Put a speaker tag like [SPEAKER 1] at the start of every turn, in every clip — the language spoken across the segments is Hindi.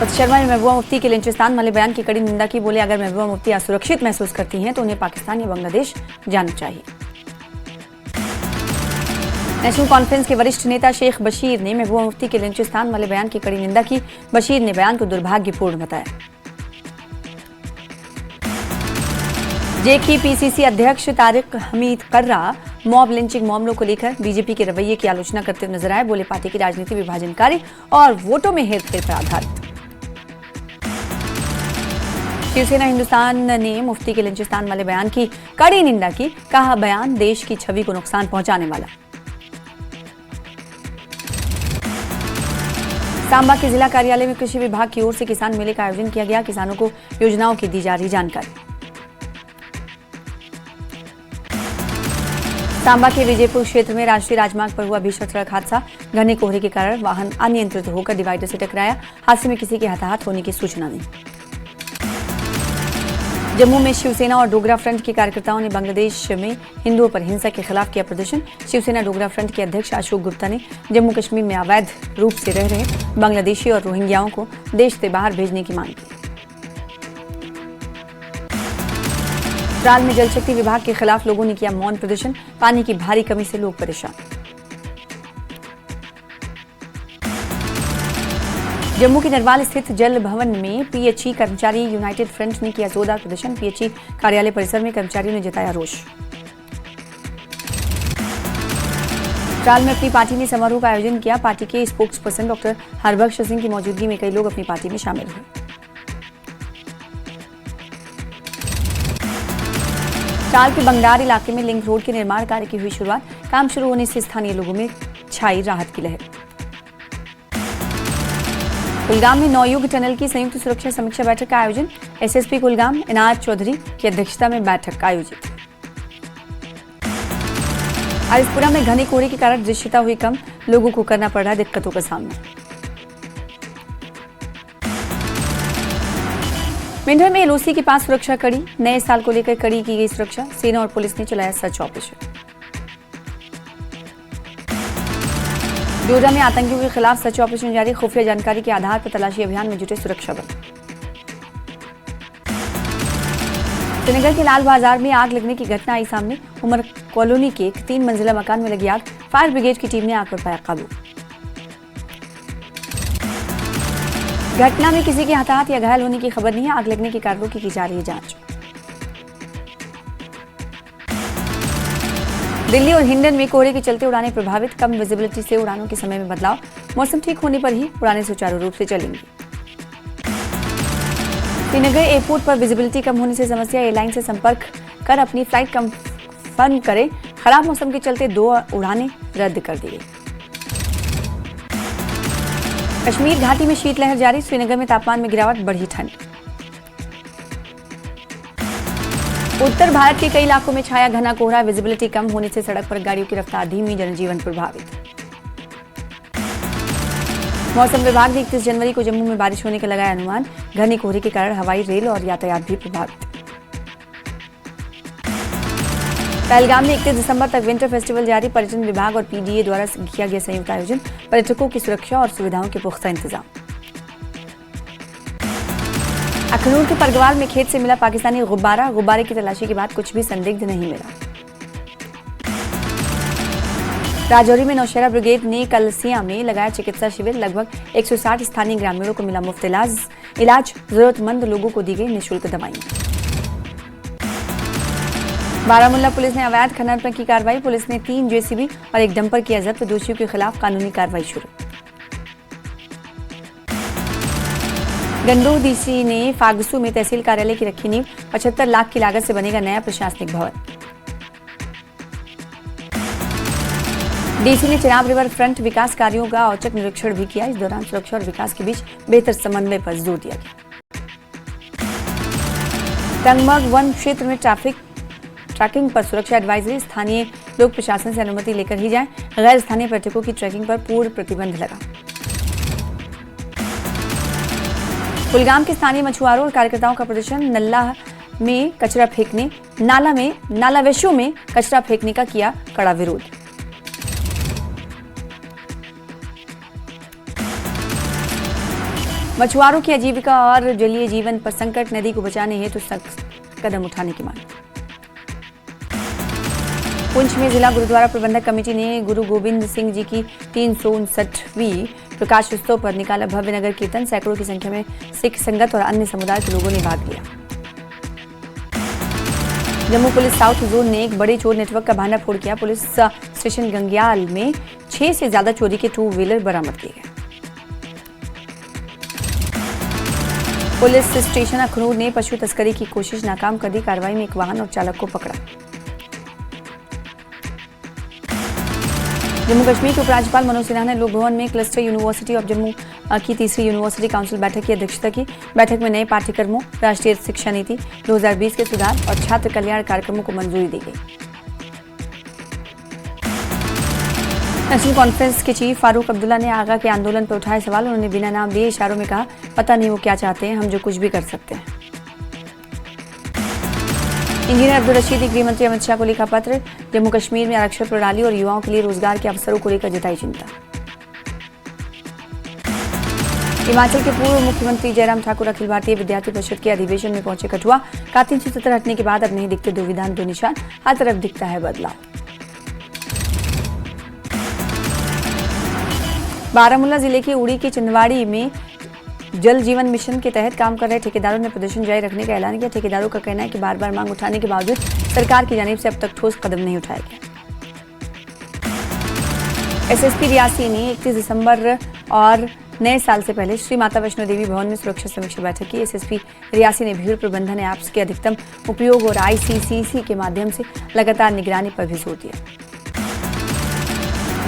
[SPEAKER 1] सत शर्मा ने महबूबा मुफ्ती के लिंचिस्तान वाले बयान की कड़ी निंदा की। बोले, अगर महबूबा मुफ्ती असुरक्षित महसूस करती हैं तो उन्हें पाकिस्तान या बांग्लादेश जाना चाहिए। नेशनल कॉन्फ्रेंस के वरिष्ठ नेता शेख बशीर ने महबूबा मुफ्ती के लिंचिस्तान वाले बयान की कड़ी निंदा की। बशीर ने बयान को दुर्भाग्यपूर्ण बताया। जे की पीसीसी अध्यक्ष तारिक हमीद कर्रा मॉब लिंचिंग मामलों को लेकर बीजेपी के रवैये की आलोचना करते हुए नजर आए। बोले, पार्टी की राजनीति विभाजनकारी और वोटों में हेरफेर पर आधारित। शिवसेना हिंदुस्तान ने मुफ्ती के लिंचिस्तान वाले बयान की कड़ी निंदा की। कहा, बयान देश की छवि को नुकसान पहुंचाने वाला। सांबा के जिला कार्यालय में कृषि विभाग की ओर से किसान मेले का आयोजन किया गया। किसानों को योजनाओं की दी जा रही जानकारी। सांबा के विजयपुर क्षेत्र में राष्ट्रीय राजमार्ग पर हुआ भीषण सड़क हादसा। घने कोहरे के कारण वाहन अनियंत्रित होकर डिवाइडर से टकराया। हादसे में किसी के हताहत होने की सूचना नहीं। जम्मू में शिवसेना और डोगरा फ्रंट के कार्यकर्ताओं ने बांग्लादेश में हिंदुओं पर हिंसा के खिलाफ किया प्रदर्शन। शिवसेना डोगरा फ्रंट के अध्यक्ष अशोक गुप्ता ने जम्मू कश्मीर में अवैध रूप से रह रहे बांग्लादेशी और रोहिंग्याओं को देश से बाहर भेजने की मांग की। त्राल में जल शक्ति विभाग के खिलाफ लोगों ने किया मौन प्रदर्शन। पानी की भारी कमी से लोग परेशान। जम्मू के नरवाल स्थित जल भवन में पीएचई कर्मचारी यूनाइटेड फ्रंट ने किया जोरदार प्रदर्शन। पीएचई कार्यालय परिसर में कर्मचारियों ने जताया रोष। त्राल में अपनी पार्टी ने समारोह का आयोजन किया। पार्टी के spokesperson doctor Harbaksh Singh की मौजूदगी में कई लोग अपनी पार्टी में शामिल हुए। त्राल के बंगडार इलाके में लिंक रोड के निर्माण कार्य की हुई शुरुआत। काम शुरू होने से स्थानीय लोगों में छाई राहत की लहर। कुलगाम में नौयुग टनल की संयुक्त सुरक्षा समीक्षा बैठक का आयोजन। एसएसपी कुलगाम इनायत चौधरी की अध्यक्षता में बैठक आयोजित। आरिसपुरा में घने कोहरे के कारण दृश्यता हुई कम। लोगों को करना पड़ रहा दिक्कतों का सामना। मेंढर में एलओसी के पास सुरक्षा कड़ी। नए साल को लेकर कड़ी की गई सुरक्षा। सेना और पुलिस ने चलाया सर्च ऑपरेशन। डोडा में आतंकियों के खिलाफ सर्च ऑपरेशन जारी। खुफिया जानकारी के आधार पर तलाशी अभियान में जुटे सुरक्षा बल। श्रीनगर के लाल बाजार में आग लगने की घटना आई सामने। उमर कॉलोनी के एक 3 मंजिला मकान में लगी आग। फायर ब्रिगेड की टीम ने आग पर पाया काबू। घटना में किसी के हताहत या घायल होने की खबर नहीं है। आग लगने के कारणों की जा रही है जांच। दिल्ली और हिंडन में कोहरे के चलते उड़ानें प्रभावित। कम विजिबिलिटी से उड़ानों के समय में बदलाव। मौसम ठीक होने पर ही उड़ानें सुचारू रूप से चलेंगी। श्रीनगर एयरपोर्ट पर विजिबिलिटी कम होने से समस्या। एयरलाइन से संपर्क कर अपनी फ्लाइट कंफर्म करें। खराब मौसम के चलते 2 उड़ानें रद्द कर दी गई। कश्मीर घाटी में शीतलहर जारी। श्रीनगर में तापमान में गिरावट, बढ़ी ठंड। उत्तर भारत के कई इलाकों में छाया घना कोहरा। विजिबिलिटी कम होने से सड़क पर गाड़ियों की रफ्तार धीमी। जनजीवन प्रभावित। मौसम विभाग ने 31 जनवरी को जम्मू में बारिश होने का लगाया अनुमान। घने कोहरे के कारण हवाई, रेल और यातायात भी प्रभावित। पहलगाम में 31 दिसंबर तक विंटर फेस्टिवल जारी। पर्यटन विभाग और पीडीए द्वारा किया गया संयुक्त आयोजन। पर्यटकों की सुरक्षा और सुविधाओं के पुख्ता इंतजाम। अखनूर के परगवाल में खेत से मिला पाकिस्तानी गुब्बारा। गुब्बारे की तलाशी के बाद कुछ भी संदिग्ध नहीं मिला। राजौरी में नौशहरा ब्रिगेड ने कलसिया में लगाया चिकित्सा शिविर। लगभग 160 स्थानीय ग्रामीणों को मिला मुफ्त इलाज। जरूरतमंद लोगों को दी गई निःशुल्क दवाइयां। बारामूला पुलिस ने अवैध खनन पर की कार्रवाई। पुलिस ने 3 जेसीबी और एक डंपर किया जब्त। दोषियों के खिलाफ कानूनी कार्रवाई शुरू। गंडोह डीसी ने फागसू में तहसील कार्यालय की रखी नींव। 75 लाख की लागत से बनेगा नया प्रशासनिक भवन। डीसी ने चिनाब रिवर फ्रंट विकास कार्यों का औचक निरीक्षण भी किया। इस दौरान सुरक्षा और विकास के बीच बेहतर समन्वय पर जोर दिया गया। टंगमर्ग वन क्षेत्र में ट्रैकिंग पर सुरक्षा एडवाइजरी। स्थानीय लोग प्रशासन से अनुमति लेकर ही जाएं। गैर स्थानीय पर्यटकों की ट्रैकिंग पर पूर्ण प्रतिबंध लगा। कुलगाम के स्थानीय मछुआरों और कार्यकर्ताओं का प्रदर्शन। नालावेशों में कचरा फेंकने का किया कड़ा विरोध। मछुआरों की आजीविका और जलीय जीवन पर संकट, नदी को बचाने हेतु सख्त कदम उठाने की मांग। पुंछ में जिला गुरुद्वारा प्रबंधक कमेटी ने गुरु गोविंद सिंह जी की 359वीं प्रकाश उत्सव पर निकाला भव्य नगर कीर्तन। सैकड़ों की संख्या में सिख संगत और अन्य समुदाय के लोगों ने भाग लिया। जम्मू पुलिस साउथ जोन ने एक बड़े चोर नेटवर्क का भांडाफोड़ किया। पुलिस स्टेशन गंग्याल में 6 से ज्यादा चोरी के 2 व्हीलर बरामद किए गए। पुलिस स्टेशन अखनूर ने पशु तस्करी की कोशिश नाकाम कर दी। कार्रवाई में एक वाहन और चालक को पकड़ा। जम्मू कश्मीर के उपराज्यपाल मनोज सिन्हा ने लोक भवन में क्लस्टर यूनिवर्सिटी ऑफ जम्मू की तीसरी यूनिवर्सिटी काउंसिल बैठक की अध्यक्षता की। बैठक में नए पाठ्यक्रमों, राष्ट्रीय शिक्षा नीति 2020 के सुधार और छात्र कल्याण कार्यक्रमों को मंजूरी दी गई। नेशनल कॉन्फ्रेंस के चीफ फारूक अब्दुल्ला ने आगा के आंदोलन पर उठाए सवाल। उन्होंने बिना नाम लिए इशारों में कहा, पता नहीं वो क्या चाहते हैं, हम जो कुछ भी कर सकते हैं। इंजीनियर अब्दुल रशीद ने गृह मंत्री अमित शाह को लिखा पत्र। जम्मू कश्मीर में आरक्षण प्रणाली और युवाओं के लिए रोजगार के अवसरों को लेकर जताई चिंता। हिमाचल के पूर्व मुख्यमंत्री जयराम ठाकुर अखिल भारतीय विद्यार्थी परिषद के अधिवेशन में पहुंचे कठुआ। का 370 हटने के बाद अब नहीं दिखते दो विधान दो निशान, हर तरफ दिखता है बदलाव। बारामूला जिले के उड़ी के चिंदवाड़ी में जल जीवन मिशन के तहत काम कर रहे ठेकेदारों ने प्रदर्शन जारी रखने का ऐलान किया। ठेकेदारों का कहना है कि बार बार मांग उठाने के बावजूद सरकार की जानिब से अब तक ठोस कदम नहीं उठाया गया। एसएसपी रियासी ने 31 दिसंबर और नए साल से पहले श्री माता वैष्णो देवी भवन में सुरक्षा समीक्षा बैठक की। एसएसपी रियासी ने भीड़ प्रबंधन ऐप्स के अधिकतम उपयोग और आईसीसीसी के माध्यम से लगातार निगरानी पर भी जोर दिया।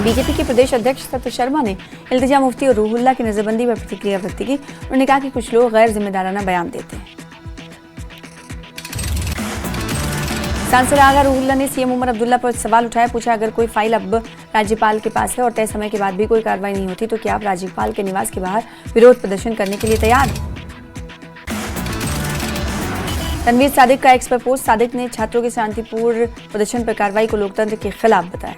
[SPEAKER 1] बीजेपी के प्रदेश अध्यक्ष सत्य शर्मा ने इल्तिजा मुफ्ती और रूहुल्ला की नजरबंदी पर प्रतिक्रिया व्यक्त की। उन्होंने कहा कि कुछ लोग गैर जिम्मेदाराना बयान देते हैं। सांसद आगा रूहुल्ला ने सीएम उमर अब्दुल्ला पर सवाल उठाया। पूछा, अगर कोई फाइल अब राज्यपाल के पास है और तय समय के बाद भी कोई कार्रवाई नहीं होती तो क्या आप राज्यपाल के निवास के बाहर विरोध प्रदर्शन करने के लिए तैयार? तनवीर सादिक का एक्स पर पोस्ट। सादिक ने छात्रों के शांतिपूर्ण प्रदर्शन पर कार्रवाई को लोकतंत्र के खिलाफ बताया।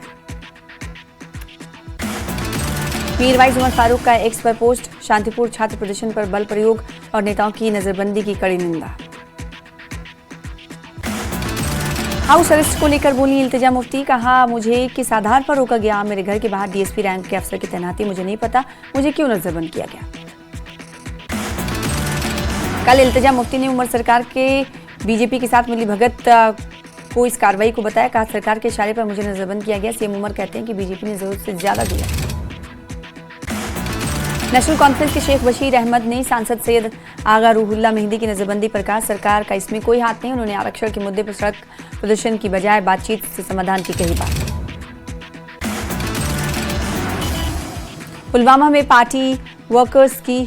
[SPEAKER 1] मीरवाइज उमर फारूक का एक्स पर पोस्ट। शांतिपूर्ण छात्र प्रदर्शन पर बल प्रयोग और नेताओं की नजरबंदी की कड़ी निंदा। हाउस अरेस्ट को लेकर बोली इल्तिजा मुफ्ती। कहा, मुझे किस आधार पर रोका गया? मेरे घर के बाहर डीएसपी रैंक के अफसर की तैनाती, मुझे नहीं पता मुझे क्यों नजरबंद किया गया। कल इल्तिजा मुफ्ती ने उमर सरकार के बीजेपी के साथ मिली भगत को इस कार्रवाई को बताया। कहा, सरकार के इशारे पर मुझे नजरबंद किया गया। सीएम उमर कहते हैं कि बीजेपी ने जरूरत से ज्यादा दिया। नेशनल कॉन्फ्रेंस के शेख बशीर अहमद ने सांसद सैयद आगा रूहुल्ला मेहंदी की नजरबंदी पर कहा, सरकार का इसमें कोई हाथ नहीं। उन्होंने आरक्षण के मुद्दे पर सड़क प्रदर्शन की बजाय बातचीत से समाधान की कही बात। पुलवामा में पार्टी वर्कर्स की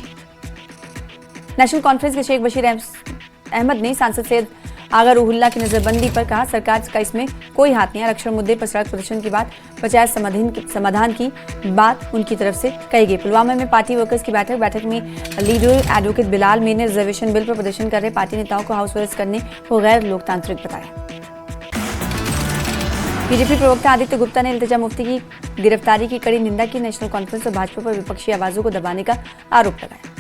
[SPEAKER 1] नेशनल कॉन्फ्रेंस के शेख बशीर अहमद ने सांसद सैयद आगा रूहुल्ला की नजरबंदी पर कहा, सरकार का इसमें कोई हाथ नहीं। आरक्षण मुद्दे पर सड़क प्रदर्शन की बात बजाय समाधान की बात उनकी तरफ से कही गई। पुलवामा में पार्टी वर्कर्स की बैठक में लीडर एडवोकेट बिलाल मीर ने रिजर्वेशन बिल पर प्रदर्शन कर रहे पार्टी नेताओं को हाउस अरेस्ट करने को गैर लोकतांत्रिक बताया। बीजेपी प्रवक्ता आदित्य गुप्ता ने इल्तिजा मुफ्ती की गिरफ्तारी की कड़ी निंदा की। नेशनल कॉन्फ्रेंस और भाजपा पर विपक्षी आवाजों को दबाने का आरोप लगाया।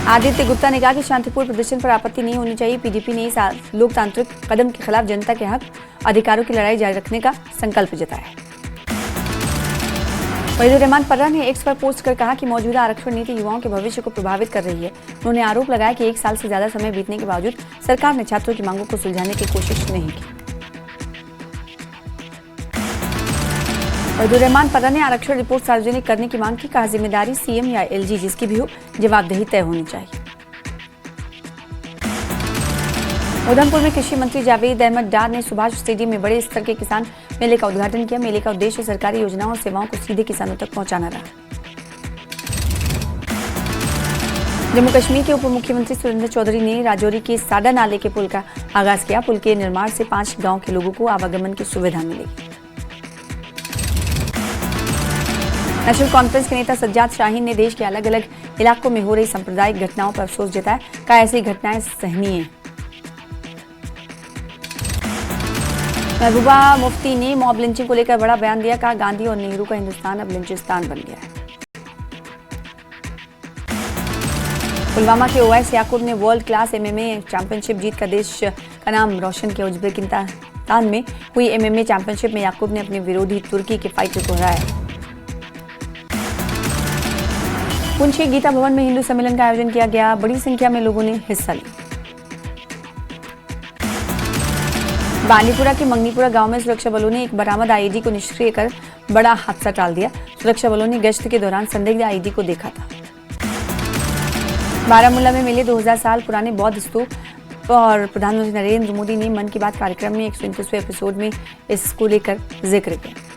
[SPEAKER 1] आदित्य गुप्ता ने कहा कि शांतिपूर्ण प्रदर्शन पर आपत्ति नहीं होनी चाहिए। पीडीपी ने इस लोकतांत्रिक कदम के खिलाफ जनता के हक अधिकारों की लड़ाई जारी रखने का संकल्प जताया। वहीदुर रहमान पर्रा ने एक्स पर पोस्ट कर कहा कि मौजूदा आरक्षण नीति युवाओं के भविष्य को प्रभावित कर रही है। उन्होंने आरोप लगाया कि 1 साल से ज्यादा समय बीतने के बावजूद सरकार ने छात्रों की मांगों को सुलझाने की कोशिश नहीं की। वहीदुर रहमान पर्रा ने आरक्षण रिपोर्ट सार्वजनिक करने की मांग की। कहा, जिम्मेदारी सीएम या एलजी जिसकी भी हो, जवाबदेही तय होनी चाहिए। उधमपुर में कृषि मंत्री जावेद अहमद डार ने सुभाष स्टेडियम में बड़े स्तर के किसान मेले का उद्घाटन किया। मेले का उद्देश्य सरकारी योजनाओं और सेवाओं को सीधे किसानों तक पहुंचाना रहा। जम्मू कश्मीर के उप मुख्यमंत्री सुरेंद्र चौधरी ने राजौरी के साडा नाले के पुल का आगाज किया। पुल के निर्माण से 5 गांव के लोगों को आवागमन की सुविधा मिलेगी। नेशनल कॉन्फ्रेंस के नेता सज्जाद शाहीन ने देश के अलग अलग इलाकों में हो रही सांप्रदायिक घटनाओं पर अफसोस जताया। कहा, ऐसी घटनाएं सहनीय हैं। महबूबा मुफ्ती ने मॉब लिंचिंग को लेकर बड़ा बयान दिया, कहा गांधी और नेहरू का हिंदुस्तान अब लिंचिस्तान बन गया है। पुलवामा के ओवैस याकूब ने वर्ल्ड क्लास एमएमए चैंपियनशिप जीत कर देश का नाम रोशन किया। उज्बेकिस्तान में हुई एमएमए चैंपियनशिप में याकूब ने अपने विरोधी तुर्की के फाइटर को हराया। पुंछ के गीता भवन में हिंदू सम्मेलन का आयोजन किया गया, बड़ी संख्या में लोगों ने हिस्सा लिया। बांदीपुरा के मंगनीपुरा गांव में सुरक्षा बलों ने एक बरामद आईईडी को निष्क्रिय कर बड़ा हादसा टाल दिया। सुरक्षा बलों ने गश्त के दौरान संदिग्ध आईईडी को देखा था। बारामूला में मिले 2000 साल पुराने बौद्ध स्तूप और प्रधानमंत्री नरेंद्र मोदी ने मन की बात कार्यक्रम में 129वें एपिसोड में इसको लेकर जिक्र किया।